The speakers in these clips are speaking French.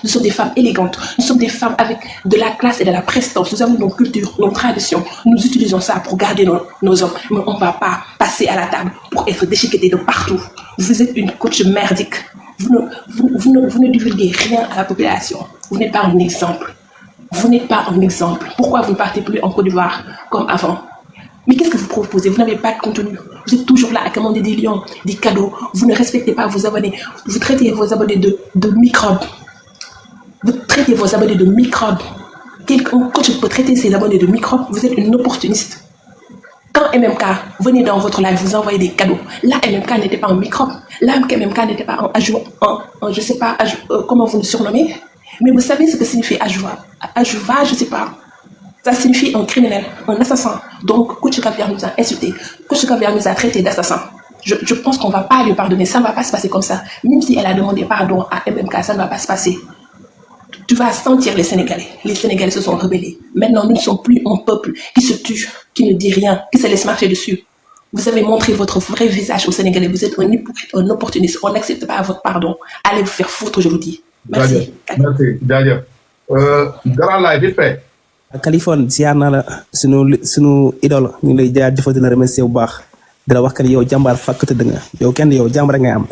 Nous sommes des femmes élégantes. Nous sommes des femmes avec de la classe et de la prestance. Nous avons nos cultures, nos traditions. Nous utilisons ça pour garder nos hommes. Mais on ne va pas passer à la table pour être déchiquetés de partout. Vous êtes une coach merdique. Vous ne divulguez rien à la population. Vous n'êtes pas un exemple. Vous n'êtes pas un exemple. Pourquoi vous ne partez plus en Côte d'Ivoire comme avant? Mais qu'est-ce que vous proposez? Vous n'avez pas de contenu. Vous êtes toujours là à commander des lions, des cadeaux. Vous ne respectez pas vos abonnés. Vous traitez vos abonnés de microbes. Vous traitez vos abonnés de microbes. Quelqu'un coach peut traiter ses abonnés de microbes. Vous êtes une opportuniste. Quand MMK venait dans votre live, vous envoyez des cadeaux. Là, MMK n'était pas un microbe. Là, MMK n'était pas je ne sais pas comment vous le surnommez. Mais vous savez ce que signifie Ajouva, je ne sais pas. Ça signifie un criminel, un assassin. Donc, Coach Caviar nous a insultés. Coach Caviar nous a traités d'assassins. Je pense qu'on ne va pas lui pardonner. Ça ne va pas se passer comme ça. Même si elle a demandé pardon à MMK, ça ne va pas se passer. Tu vas sentir les Sénégalais. Les Sénégalais se sont rebellés. Maintenant, nous ne sommes plus un peuple qui se tue, qui ne dit rien, qui se laisse marcher dessus. Vous avez montré votre vrai visage aux Sénégalais. Vous êtes un hypocrite, un opportuniste. On n'accepte pas votre pardon. Allez vous faire foutre, je vous dis. Merci. Merci. D'ailleurs, grand live, vite fait. Kaliphone ziar naa la sunu idole ñu lay jaajëfal di la remercier bu baax di la wax que yow jàmbaar fàkk tëdd nga yow kenn yow jàmbaar ngay am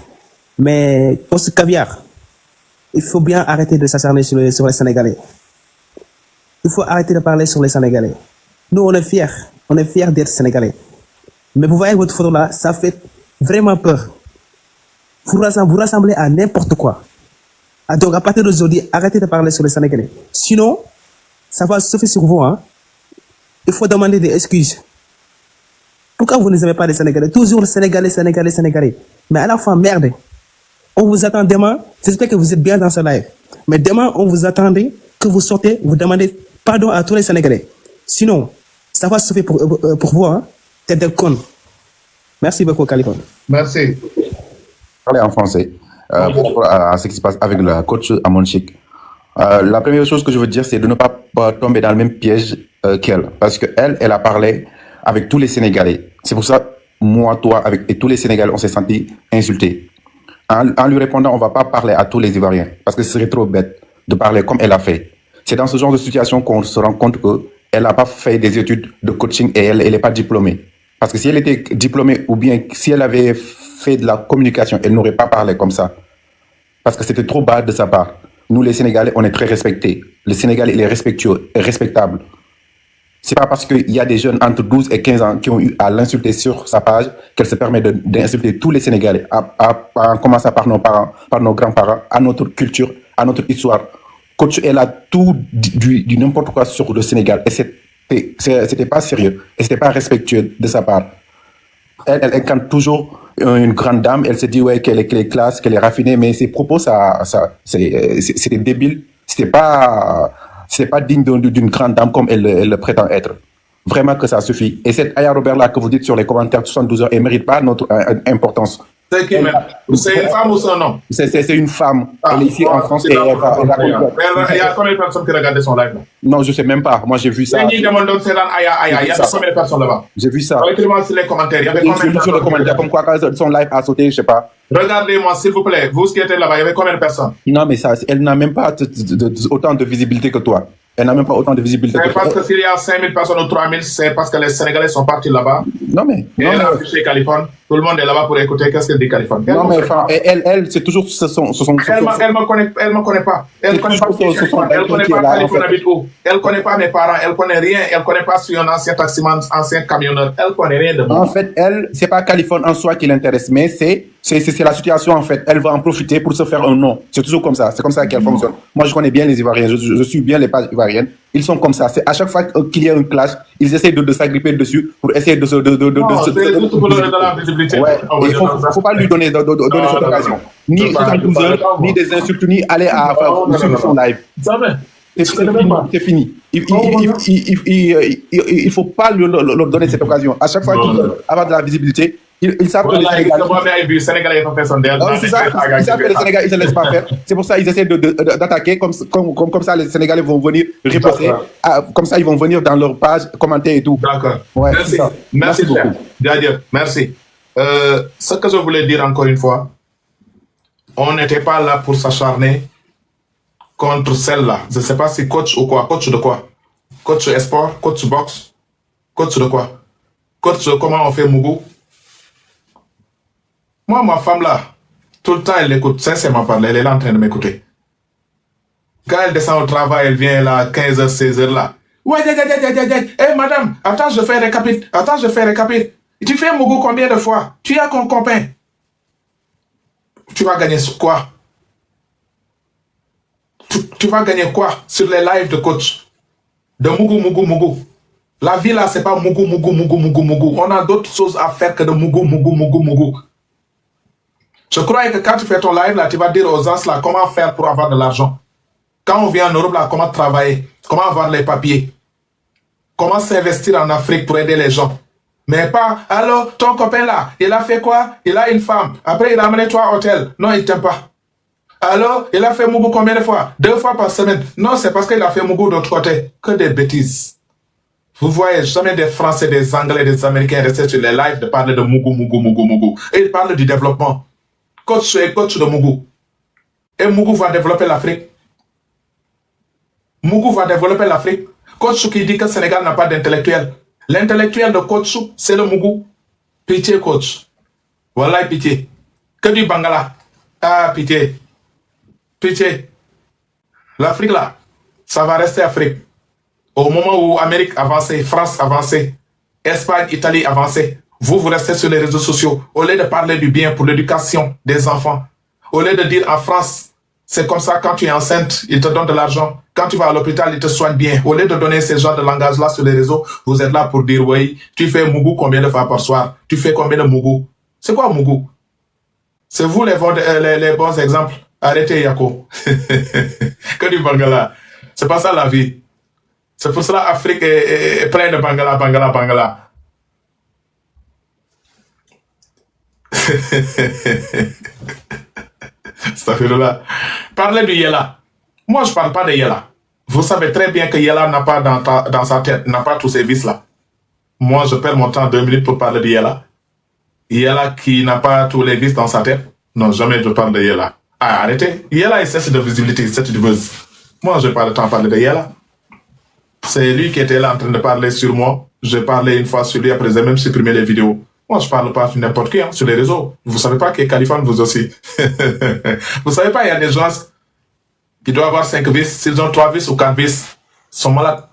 mais Coach Caviar il faut bien arrêter de s'acharner sur les Sénégalais. Il faut arrêter de parler sur les Sénégalais. Nous on est fiers d'être Sénégalais. Mais vous voyez votre photo là, ça fait vraiment peur. Vous rassemblez à n'importe quoi. Donc à partir d'aujourd'hui, arrêtez de parler sur les Sénégalais. Sinon, ça va se faire sur vous, hein. Il faut demander des excuses. Pourquoi vous ne aimez pas les Sénégalais? Toujours Sénégalais. Mais à la fin, merde. On vous attend demain. J'espère que vous êtes bien dans ce live. Mais demain, on vous attendait que vous sortez, vous demandez pardon à tous les Sénégalais. Sinon, ça va se faire pour vous, hein. Tête de con. Merci beaucoup, Kaliphone. Merci. Parler en français par rapport à ce qui se passe avec le coach Amon Chik. La première chose que je veux dire, c'est de ne pas tomber dans le même piège qu'elle. Parce qu'elle a parlé avec tous les Sénégalais. C'est pour ça, moi, toi, et tous les Sénégalais, on s'est sentis insultés. En lui répondant, on ne va pas parler à tous les Ivoiriens. Parce que ce serait trop bête de parler comme elle a fait. C'est dans ce genre de situation qu'on se rend compte qu'elle n'a pas fait des études de coaching et elle n'est pas diplômée. Parce que si elle était diplômée ou bien si elle avait fait de la communication, elle n'aurait pas parlé comme ça. Parce que c'était trop bas de sa part. Nous, les Sénégalais, on est très respectés. Le Sénégalais, il est respectueux et respectable. C'est pas parce qu'il y a des jeunes entre 12 et 15 ans qui ont eu à l'insulter sur sa page qu'elle se permet d'insulter tous les Sénégalais, en commençant par nos parents, par nos grands-parents, à notre culture, à notre histoire. Coach, elle a tout du n'importe quoi sur le Sénégal. Et c'était pas sérieux. Et c'était pas respectueux de sa part. Elle incarne toujours une grande dame. Elle se dit ouais, qu'elle est classe, qu'elle est raffinée, mais ses propos, c'était débile. C'était pas digne d'une grande dame comme elle le prétend être. Vraiment que ça suffit. Et cette Aya Robert là que vous dites sur les commentaires de 72 heures, elle mérite pas notre importance. C'est qui même? C'est une femme ou c'est un homme? C'est une femme. Elle est ici en France et il y a combien de personnes qui regardaient son live là? Non, je sais même pas. Moi, j'ai vu ça. Il y a combien de personnes là-bas? J'ai vu ça. Regardez-moi sur les commentaires. Il y avait combien de personnes? Sur les commentaires, comme quoi quand son live a sauté, je sais pas. Regardez-moi, s'il vous plaît. Vous qui étiez là-bas, il y avait combien de personnes? Non, mais ça, elle n'a même pas autant de visibilité que toi. Elle n'a même pas autant de visibilité que toi. C'est parce que s'il y a 5000 personnes ou 3000, c'est parce que les Sénégalais sont partis là-bas. Non, mais. Et elle a affiché Kaliphone. Tout le monde est là-bas pour écouter qu'est-ce qu'elle dit Kaliphone. Non, mais enfin, elle, c'est toujours ce son. Elle me connaît pas. Elle ne connaît pas Kaliphone habite où. Elle ne connaît pas mes parents. Elle ne connaît rien. Elle ne connaît pas si un ancien taximan, ancien camionneur. Elle ne connaît rien de moi. En fait, elle, c'est pas Kaliphone en soi qui l'intéresse, mais c'est la situation en fait. Elle va en profiter pour se faire un nom. C'est toujours comme ça. C'est comme ça qu'elle fonctionne. Moi, je connais bien les Ivoiriens. Je suis bien les pages ivoiriennes. Ils sont comme ça. C'est à chaque fois qu'il y a un clash, ils essaient de s'agripper dessus pour essayer de se. Ouais. Il faut pas lui donner cette occasion. Ni 72 heures, ni des insultes, ni aller à sur son live. C'est fini. Il faut pas leur donner cette occasion. À chaque fois qu'il veut avoir de la visibilité, ils savent que les Sénégalais vont faire son délire. Ils savent que les Sénégalais ils ne se laissent pas faire. C'est pour ça qu'ils essaient d'attaquer. Comme ça, les Sénégalais vont venir riposter. Comme ça, ils vont venir dans leur page, commenter et tout. D'accord. Ouais, merci beaucoup. Merci. Ce que je voulais dire encore une fois, on n'était pas là pour s'acharner contre celle-là. Je ne sais pas si coach ou quoi. Coach de quoi? Coach sport, coach boxe, coach de quoi? Coach de comment on fait Mougou? Moi, ma femme là, tout le temps, elle écoute, sincèrement parler, elle est là en train de m'écouter. Quand elle descend au travail, elle vient là, 15h, 16h là. Ouais, hey, madame, attends, je fais récapit. Tu fais Mougou combien de fois? Tu as ton copain. Tu vas gagner quoi? Tu vas gagner quoi sur les lives de coach? De Mougou. La vie là, c'est pas Mougou. On a d'autres choses à faire que de Mougou. Je crois que quand tu fais ton live là, tu vas dire aux gens là comment faire pour avoir de l'argent. Quand on vient en Europe là, comment travailler, comment avoir les papiers, comment s'investir en Afrique pour aider les gens. Mais pas, alors ton copain là, il a fait quoi? Il a une femme. Après il a amené toi à l'hôtel. Non, il t'aime pas. Alors, il a fait Mougou combien de fois? 2 fois par semaine. Non, c'est parce qu'il a fait Mougou de l'autre côté. Que des bêtises. Vous voyez jamais des Français, des Anglais, des Américains rester sur les lives de parler de Mougou. Et ils parlent du développement. Coach et coach de Mougou. Et Mougou va développer l'Afrique. Coach qui dit que le Sénégal n'a pas d'intellectuel. L'intellectuel de coach, c'est le Mougou. Pitié, coach. Voilà, pitié. Que du Bangala. Ah, pitié. L'Afrique, là, ça va rester Afrique. Au moment où Amérique avançait, France avançait, Espagne, Italie avançait, vous restez sur les réseaux sociaux. Au lieu de parler du bien pour l'éducation des enfants, au lieu de dire en France, c'est comme ça, quand tu es enceinte, ils te donnent de l'argent. Quand tu vas à l'hôpital, ils te soignent bien. Au lieu de donner ce genre de langage-là sur les réseaux, vous êtes là pour dire, oui, tu fais Mougou combien de fois par soir? Tu fais combien de Mougou? C'est quoi Mougou? C'est vous les bons exemples. Arrêtez, Yako. Que du Bangala. C'est pas ça la vie. C'est pour cela l'Afrique est pleine de Bangala. Ça fait là. Parlez du Yela. Moi, je parle pas de Yela. Vous savez très bien que Yela n'a pas dans sa tête, n'a pas tous ces vices-là. Moi, je perds mon temps 2 minutes pour parler de Yela. Yela qui n'a pas tous les vices dans sa tête. Non, jamais je parle de Yela. Ah, arrêtez. Yela, il cesse de visibilité, il cesse de buzz. Moi, je n'ai pas le temps de parler de Yela. C'est lui qui était là en train de parler sur moi. J'ai parlé une fois sur lui, après j'ai même supprimé les vidéos. Moi, je parle pas sur n'importe qui, hein, sur les réseaux. Vous savez pas que Khalifan, vous aussi. Vous savez pas, il y a des gens qui doivent avoir 5 vis. S'ils ont 3 vis ou 4 vis, sont malades.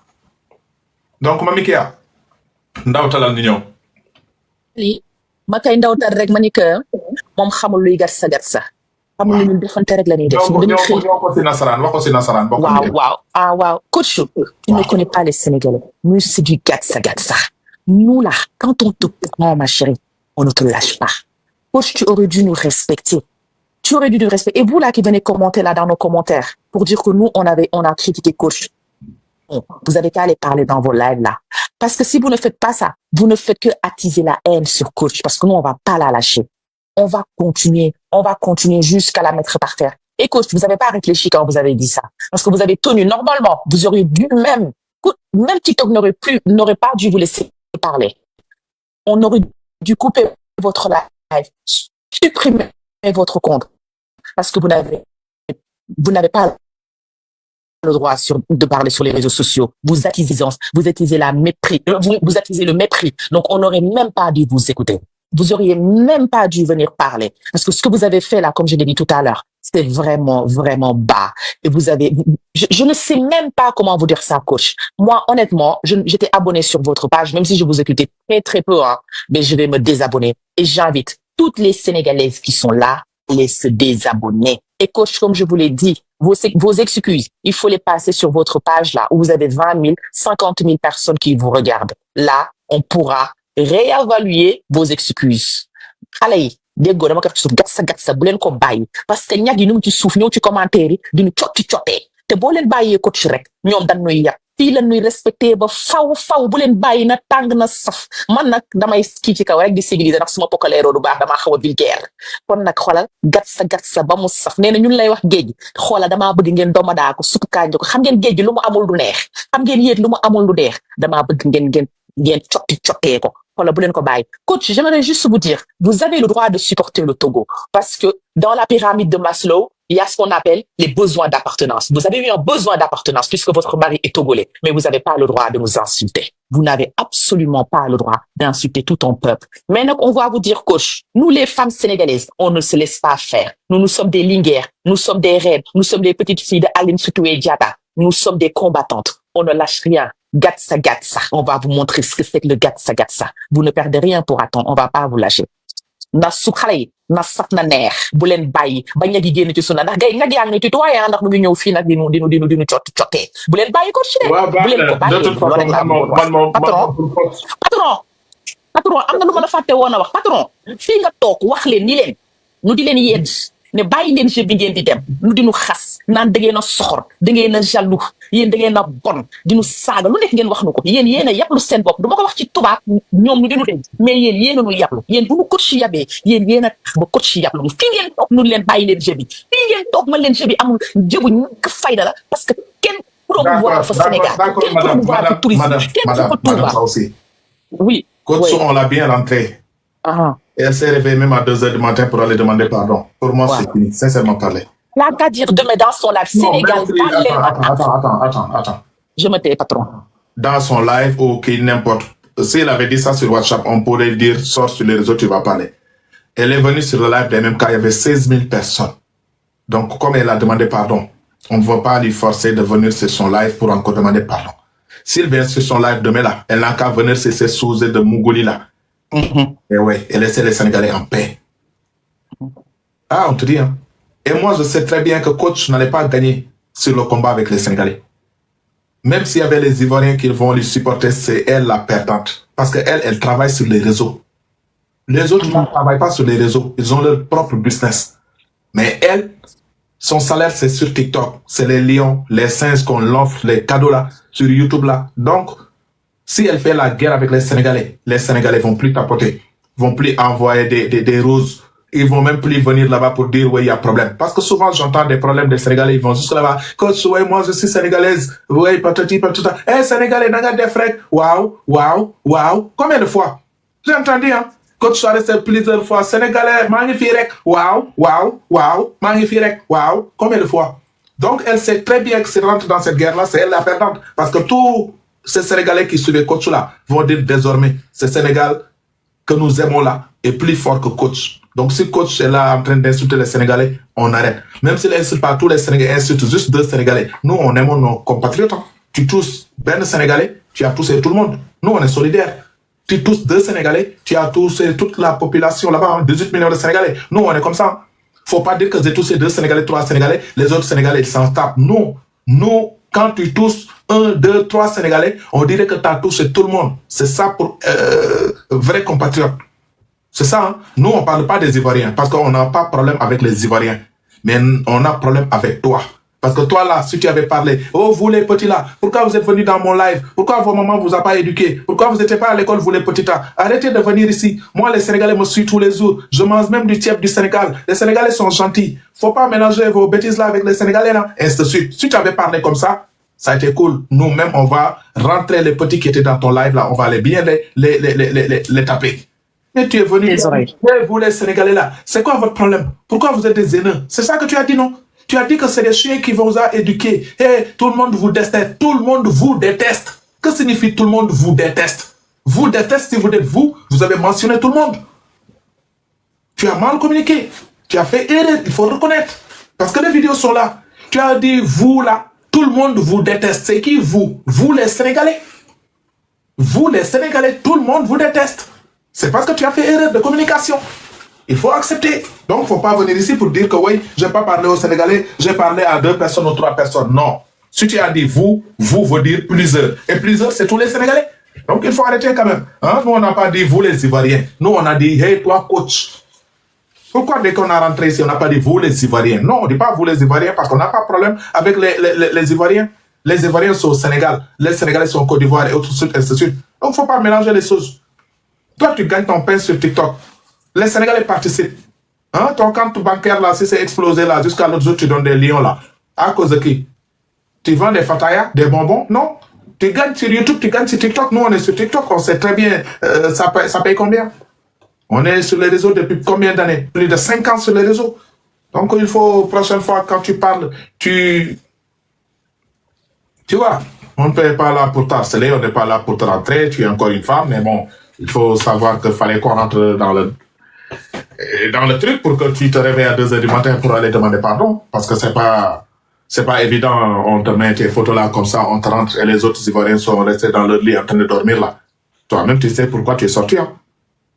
Donc, Mamikia, ndawtalal ni ñëw. li ma kay ndawtal rek ma ni que moom xamul luy gatsa xamul lu ñu defante rek la ñuy def waaw coach tu ne connais pas les Sénégalais nous c'est du gatsa nous là quand on te prend ma chérie on ne te lâche pas coach tu aurais dû nous respecter et vous là qui venez commenter là dans nos commentaires pour dire que nous on a critiqué coach. Bon, vous avez qu'à aller parler dans vos lives là. Parce que si vous ne faites pas ça, vous ne faites que attiser la haine sur coach. Parce que nous, on va pas la lâcher. On va continuer jusqu'à la mettre par terre. Et coach, vous n'avez pas réfléchi quand vous avez dit ça. Parce que vous avez tenu normalement. Vous auriez dû même TikTok n'aurait pas dû vous laisser parler. On aurait dû couper votre live, supprimer votre compte. Parce que vous n'avez pas le droit de parler sur les réseaux sociaux. Vous attisez le mépris. Donc, on n'aurait même pas dû vous écouter. Vous auriez même pas dû venir parler. Parce que ce que vous avez fait là, comme je l'ai dit tout à l'heure, c'est vraiment, vraiment bas. Et je ne sais même pas comment vous dire ça, coach. Moi, honnêtement, j'étais abonné sur votre page, même si je vous écoutais très, très peu, hein, mais je vais me désabonner. Et j'invite toutes les Sénégalaises qui sont là, à se désabonner. Et coach, comme je vous l'ai dit, vos excuses, il faut les passer sur votre page là, où vous avez 20 000, 50 000 personnes qui vous regardent. Là, on pourra réévaluer vos excuses. Allez, déggoo dama ko wax gatsa bu leen ko bàyyi parce que ñag yi ñu ci suuf ñëw ci commentaire yi diñu cotti te boo leen bàyyee coach rek ñoom dañ ñuy yàpp fii la ñuy respecté ba faw bu leen bàyyi na tàng na saf man nag damay kii ci kaw rek di civiliser ndax suma pokaleeroo du baax damaa xaw a vulgaire kon nag xoolal gatsa ba mu saf nee na ñun lay wax géej xoolal damaa bëgg ngeen domadaa ko suppu kànja ko xam ngeen géej gi lu mu amul du neex xam ngeen yéet lu mu amul du neex damaa bëgg ngeen cottee ko Voilà, bu leen ko bàyyi. Coach, j'aimerais juste vous dire, vous avez le droit de supporter le Togo parce que dans la pyramide de Maslow, il y a ce qu'on appelle les besoins d'appartenance. Vous avez eu un besoin d'appartenance puisque votre mari est togolais, mais vous n'avez pas le droit de nous insulter. Vous n'avez absolument pas le droit d'insulter tout ton peuple. Maintenant, on va vous dire, coach, nous les femmes sénégalaises, on ne se laisse pas faire. Nous sommes des linguères, nous sommes des reines, nous sommes des petites filles de Aline Sitoé Diatta. Nous sommes des combattantes. On ne lâche rien. Gatsa, gatsa. On va vous montrer ce que c'est que le gatsa, gatsa. Vous ne perdez rien pour attendre. On va pas vous lâcher. Na suxale na saf na neex bu leen bàyyi ba ñag yi génn ci sunna ndax gay ñag yaa ngi ne tutoyé ndax mu ngi ñëw fii nag dinu cottee bu leen bàyyi ko ci de bu leen ko bàyyi loolu rek laa bëggoon wax patron am na lu ma la fàtte woon a wax patron fii nga toog wax leen ni leen nu di leen yedd ne bàyyi leen jeu bi ngeen di dem nu dinu xas naan da ngeen a soxor da ngeen a jaloux yéen da ngeen a bon dinu saaga lu nekk ngeen wax nu ko yéen a yablu seen bopp du ma ko wax ci tubaab ñoom nu dinu dem mais yéen a nu yablu yéen bu nu coach yabee yéen a tax ba coach yablu nu fii ngeen toog nu leen bàyyi leen jeu bi fii ngeen toog ma leen jeu bi amul jëbu ñàkk fayda la parce que kenn promouvoir fa Sénégal kenn promouvoir fa tourisme kenn fa Touba oui coach on l'a bien rentré. Et elle s'est réveillée même à 2h du matin pour aller demander pardon. Pour moi, c'est fini, sincèrement parler. Là, qu'à dire demain dans son live, Sénégal, Attends. Je me tais, patron. Dans son live ou qui n'importe. S'il avait dit ça sur WhatsApp, on pourrait dire, sors sur les réseaux, tu vas parler. Elle est venue sur le live des mêmes cas, il y avait 16 000 personnes. Donc, comme elle a demandé pardon, on ne va pas lui forcer de venir sur son live pour encore demander pardon. S'il vient sur son live demain là, elle n'a qu'à venir sur ses sous de Mougouli là. Et ouais, et laisser les Sénégalais en paix. Ah, on te dit, hein. Et moi, je sais très bien que coach n'allait pas gagner sur le combat avec les Sénégalais. Même s'il y avait les Ivoiriens qui vont lui supporter, c'est elle la perdante. Parce qu'elle, elle travaille sur les réseaux. Les autres ne travaillent pas sur les réseaux. Ils ont leur propre business. Mais elle, son salaire, c'est sur TikTok. C'est les lions, les singes qu'on l'offre, les cadeaux là, sur YouTube là. Donc, si elle fait la guerre avec les Sénégalais vont plus tapoter, vont plus envoyer des roses. Ils vont même plus venir là-bas pour dire, ouais, il y a problème. Parce que souvent, j'entends des problèmes des Sénégalais, ils vont juste là-bas. Coach, ouais, moi, je suis sénégalaise. Ouais, patati, patata. Eh, Sénégalais, n'a des frères. Waouh. Combien de fois? J'ai entendu, hein. Coach soit resté plusieurs fois. Sénégalais, magnifique. Waouh. Magnifique. Waouh. Combien de fois? Donc, elle sait très bien que si elle rentre dans cette guerre-là, c'est elle la perdante. Parce que tous ces Sénégalais qui suivent coach là vont dire désormais, ce Sénégal que nous aimons là est plus fort que coach. Donc, si coach est là en train d'insulter les Sénégalais, on arrête. Même s'il n'insulte pas tous les Sénégalais, insulte juste 2 Sénégalais. Nous, on aime nos compatriotes. Hein. Tu touches ben Sénégalais, tu as touché tout le monde. Nous, on est solidaires. Tu touches 2 Sénégalais, tu as touché toute la population là-bas, hein, 18 millions de Sénégalais. Nous, on est comme ça. Faut pas dire que j'ai touché 2 Sénégalais, 3 Sénégalais, les autres Sénégalais, ils s'en tapent. Non. Nous, quand tu touches 1, 2, 3 Sénégalais, on dirait que tu as touché tout le monde. C'est ça pour vrais compatriotes. C'est ça, hein? Nous, on ne parle pas des Ivoiriens parce qu'on n'a pas de problème avec les Ivoiriens. Mais on a problème avec toi. Parce que toi, là, si tu avais parlé, oh, vous les petits là, pourquoi vous êtes venus dans mon live? Pourquoi vos mamans vous a pas éduqué? Pourquoi vous n'étiez pas à l'école, vous les petits là? Arrêtez de venir ici. Moi, les Sénégalais me suivent tous les jours. Je mange même du tiep du Sénégal. Les Sénégalais sont gentils. Faut pas mélanger vos bêtises là avec les Sénégalais là. Et ainsi de suite. Si tu avais parlé comme ça a été cool. Nous-mêmes, on va rentrer les petits qui étaient dans ton live là. On va les bien les taper. Mais tu es venu, vous les Sénégalais là, c'est quoi votre problème? Pourquoi vous êtes des haineux? C'est ça que tu as dit, non? Tu as dit que c'est des chiens qui vous ont éduqué. Hey, tout le monde vous déteste. Tout le monde vous déteste. Que signifie tout le monde vous déteste? Vous déteste si vous êtes vous avez mentionné tout le monde. Tu as mal communiqué. Tu as fait erreur, il faut reconnaître. Parce que les vidéos sont là. Tu as dit vous là, tout le monde vous déteste. C'est qui vous? Vous les Sénégalais. Vous les Sénégalais, tout le monde vous déteste. C'est parce que tu as fait erreur de communication. Il faut accepter. Donc, il ne faut pas venir ici pour dire que oui, je n'ai pas parlé aux Sénégalais, j'ai parlé à 2 personnes ou 3 personnes. Non. Si tu as dit vous veut dire plusieurs. Et plusieurs, c'est tous les Sénégalais. Donc, il faut arrêter quand même. Hein? Nous, on n'a pas dit vous les Ivoiriens. Nous, on a dit, hey, toi, coach. Pourquoi dès qu'on a rentré ici, on n'a pas dit vous les Ivoiriens? Non, on ne dit pas vous les Ivoiriens parce qu'on n'a pas de problème avec les Ivoiriens. Les Ivoiriens sont au Sénégal. Les Sénégalais sont en Côte d'Ivoire et autres suite, ainsi de suite. Donc, il ne faut pas mélanger les choses. Toi, tu gagnes ton pain sur TikTok. Les Sénégalais participent. Hein? Ton compte bancaire, là, si c'est explosé, là, jusqu'à l'autre jour, tu donnes des lions, là. À cause de qui? Tu vends des fatayas, des bonbons? Non. Tu gagnes sur YouTube, tu gagnes sur TikTok. Nous, on est sur TikTok, on sait très bien ça paye combien. On est sur les réseaux depuis combien d'années? Plus de 5 ans sur les réseaux. Donc, il faut, prochaine fois, quand tu parles, tu vois, on ne peut pas là pour t'harceler, on n'est pas là pour te rentrer, tu es encore une femme, mais bon, il faut savoir qu'il fallait qu'on rentre dans le truc pour que tu te réveilles à 2h du matin pour aller demander pardon, parce que c'est pas évident, on te met tes photos là comme ça, on te rentre et les autres Ivoiriens sont restés dans leur lit en train de dormir là. Toi-même, tu sais pourquoi tu es sorti, hein.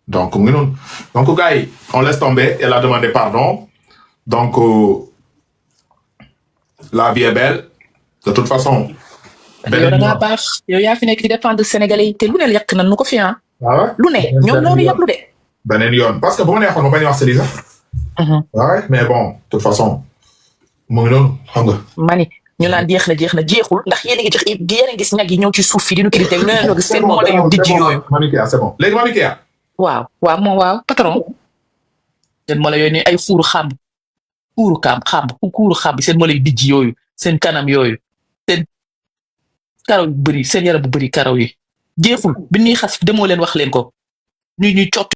Donc, gars, on laisse tomber, elle a demandé pardon. Donc, la vie est belle. De toute façon. yow da ngaa baax yow yaa fi nekk di défendre Sénégalais yi te lu ne yàq nañu ko fi ah. Ah ouais? lu ne ñoom ñoo ñu yàq lu de. beneen yoon parce que bu ma neexoon ma bañ a wax si lii sax. Ouais, mais bon, de toute façon. mu ngi noonu xam nga. mani ñu naan jeex na jeexul ndax yéen a ngi gis ñag yi ñëw ci suuf fi di nu critiquer ñu leen gis seen moole yu dijj yooyu. Mamikia c'est bon léegi Mamikia. waaw patron. seen moole yooyu ni ay fuuru xamb seen moole yu dijj yooyu seen kanam yooyu seen karaw yu bëri seen yaram bu bëri karaw yi jeexul bi ñuy xas demoo leen wax leen ko ñuy cott